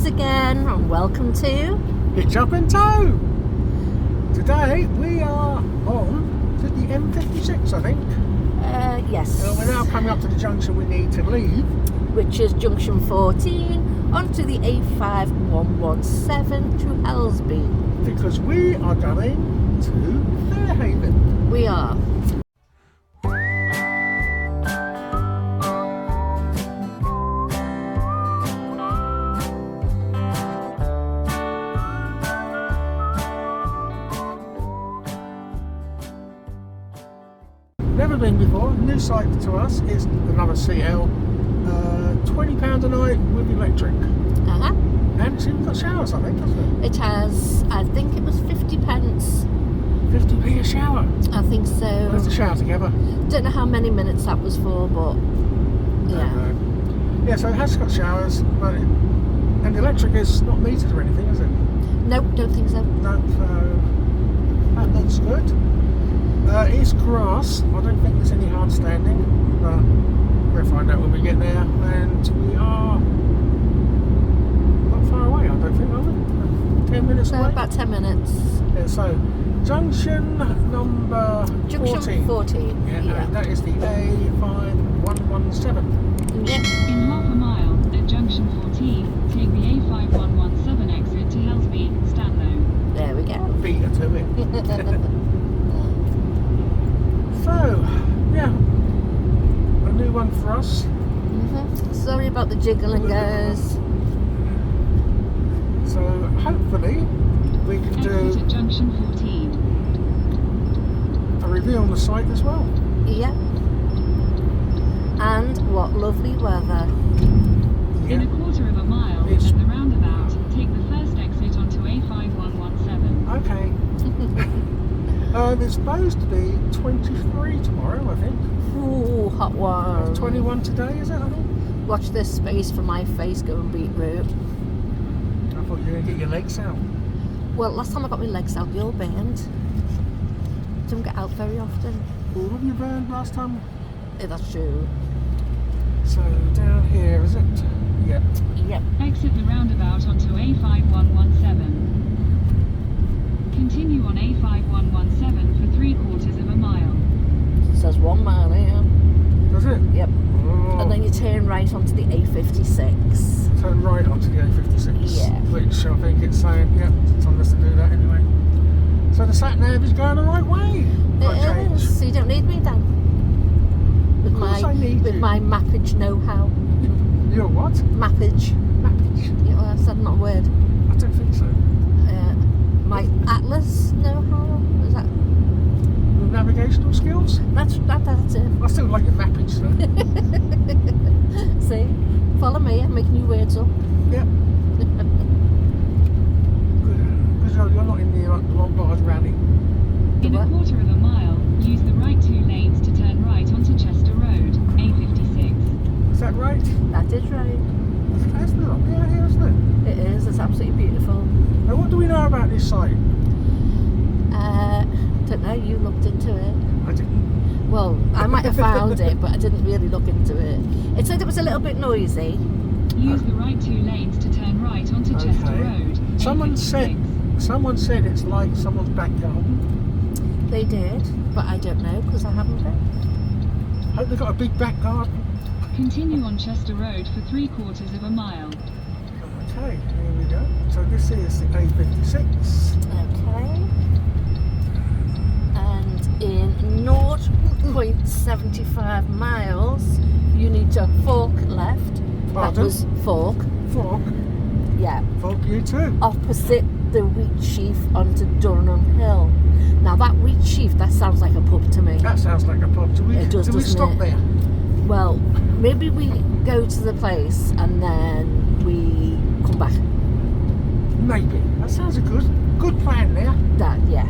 us again and welcome to HitchUpAndTow. Today we are on to the M56, I think. Yes. We're now coming up to the junction we need to leave, which is junction 14 onto the A5117 to Helsby. because we are going to Fairhaven. We are. Never been before, new site to us. Is another CL, £20 a night with electric. And it's even got showers, I think, doesn't it? It has, I think it was 50 pence. 50p a shower. I think so. Let's shower together. Don't know how many minutes that was for, but yeah. Yeah, so it has got showers, but and the electric is not metered or anything, is it? Nope, don't think so. No, so that looks good. It's grass. I don't think there's any hard standing, but we'll find out when we get there. And we are not far away, I don't think, are we? 10 minutes So away? about 10 minutes. Yeah, so junction number 14. Junction 14. Yeah, that is the A5117. Yep. In half a mile, at junction 14, take the A5117 exit to Helsby, Stanlow. There we go. Beat her to it. So, yeah, a new one for us. Sorry about the jiggling, guys. So hopefully we can Exit do at junction 14. a review on the site as well. Yep. And what lovely weather. In a quarter of a mile, It's- at the roundabout, take the first exit onto A5117. Okay. It's supposed to be 23 tomorrow, I think. Ooh, hot one. 21 today, is it, I think? Watch this space for my face going beetroot. I thought you were going to get your legs out. Well, last time I got my legs out, they all burned. Don't get out very often. All of you burned last time. Yeah, that's true. So down here, is it? Yeah. Yep. Exit the roundabout onto A5117. Continue on A5117 for 3/4 of a mile. It says 1 mile here. Does it? Yep. Oh. And then you turn right onto the A56. Turn right onto the A56. Yeah. Which I think it's saying, yep, it's on us to do that anyway. So the sat nav is going the right way. It is. So you don't need me then. With Of course I need you. my mappage know-how. Your what? Mappage. Mappage? Yeah, well, that's not a word. I don't think so. My atlas know-how. Is that? The navigational skills? That's it. I still like your mappage though. See? Follow me. I'm making new words up. Yep. Because you're not in the Lombard Rally. In a What? quarter of a mile, use the right 2 lanes to turn right onto Chester Road, A56. Is that right? That is right. That's not yeah, here, isn't it? It is. It's absolutely beautiful. Now what do we know about this site? Don't know. You looked into it. I didn't. Well, I might have found it, but I didn't really look into it. It said it was a little bit noisy. Use the right 2 lanes to turn right onto Chester Okay. Road, Someone A56. said it's like someone's backyard. They did, but I don't know because I haven't been. Hope they've got a big back garden. Continue on Chester Road for 3/4 of a mile. Okay, here we go. So this is the A56. Okay. And in 0.75 miles, you need to fork left. Pardon? That was fork. Fork. Yeah. Fork you too. Opposite the Wheatsheaf onto Dunham Hill. Now that Wheatsheaf, that sounds like a pub to me. That sounds like a pub. Do we, It does, do we doesn't stop it? there? Well, maybe we go to the place and then we come back. Maybe. That sounds a good plan there. That, yeah.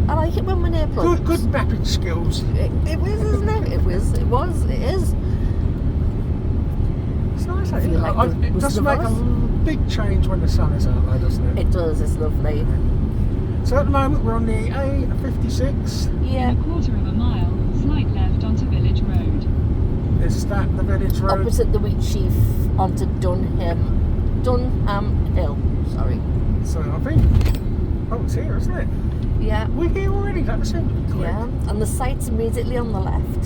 I like it when we're near pubs. Good mapping skills. It was, isn't it? It is. It's nice. I feel like It does make a big change when the sun is out there, doesn't it? It does, it's lovely. So at the moment we're on the A56. Yeah. In a quarter of a mile, slight left onto Village Road. Is that the village road? Opposite the Wheatsheaf onto Dunham Dunham Hill. Sorry. So I think, oh, it's here, isn't it? Yeah. We're here already. That seemed quick. Yeah. And the site's immediately on the left.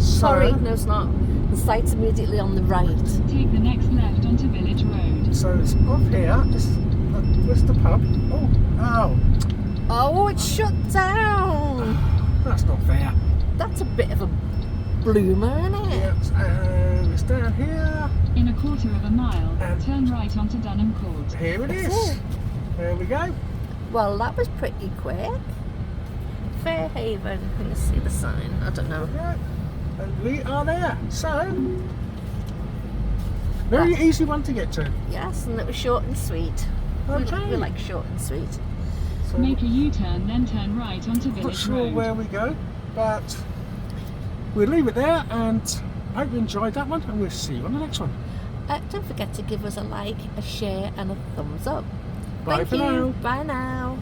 So, Sorry, no, it's not. The site's immediately on the right. Take the next left onto Village Road. So it's off here. Where's the pub? Oh, Oh, it's shut down. that's not fair. That's a bit of a bloomer, isn't it? Yeah, it's down here. In a quarter of a mile, turn right onto Dunham Court. Here it That's is. it. There we go. Well, that was pretty quick. Fairhaven. Can you see the sign? I don't know. Right. And we are there. So, very easy one to get to. Yes, and it was short and sweet. Okay. We like short and sweet. So, Make a U-turn, then turn right onto not Village sure Road. where we go, but we'll leave it there, and hope you enjoyed that one, and we'll see you on the next one. Don't forget to give us a like, a share and a thumbs up. Bye Thank for you. now. Bye now.